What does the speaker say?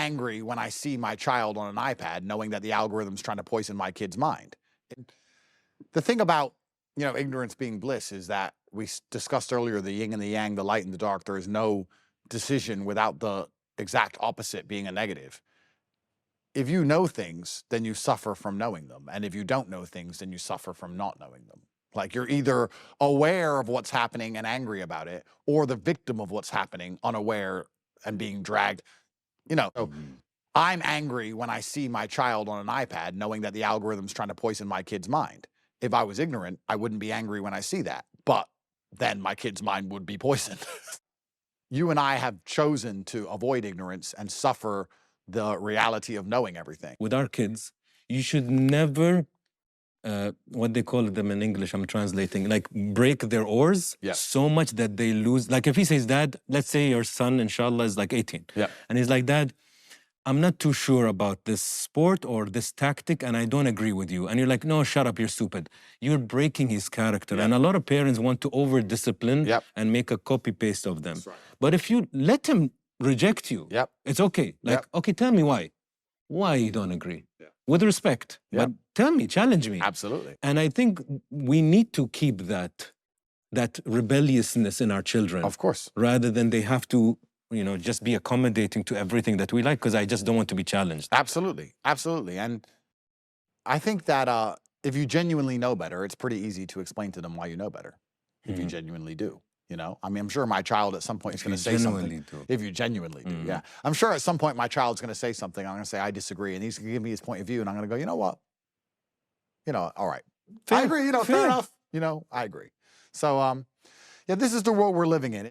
angry when I see my child on an iPad knowing that the algorithm's trying to poison my kid's mind. And the thing about, ignorance being bliss is that we discussed earlier the yin and the yang, the light and the dark. There is no decision without the exact opposite being a negative. If you know things, then you suffer from knowing them. And if you don't know things, then you suffer from not knowing them. Like you're either aware of what's happening and angry about it, or the victim of what's happening, unaware and being dragged. So I'm angry when I see my child on an iPad knowing that the algorithm's trying to poison my kid's mind. If I was ignorant, I wouldn't be angry when I see that. But then my kid's mind would be poisoned. You and I have chosen to avoid ignorance and suffer the reality of knowing everything. With our kids, you should never, what they call them in English, I'm translating, like break their oars so much that they lose. Like if he says, Dad, let's say your son, inshallah, is like 18. And he's like, Dad, I'm not too sure about this sport or this tactic, and I don't agree with you. And you're like, no, shut up, you're stupid. You're breaking his character. And a lot of parents want to over-discipline and make a copy-paste of them. But if you let him reject you, it's okay. Like, okay, tell me why. Why you don't agree? With respect. But tell me, challenge me. Absolutely. And I think we need to keep that rebelliousness in our children. Of course. Rather than they have to just be accommodating to everything that we like, because I just don't want to be challenged. Absolutely. Absolutely. And I think that if you genuinely know better, it's pretty easy to explain to them why you know better. If you genuinely do, I mean, I'm sure my child at some point is going to say something. If you genuinely do, yeah. I'm sure at some point my child's going to say something. I'm going to say, I disagree. And he's going to give me his point of view. And I'm going to go, you know what? All right. I agree, fair enough. I agree. So, yeah, this is the world we're living in.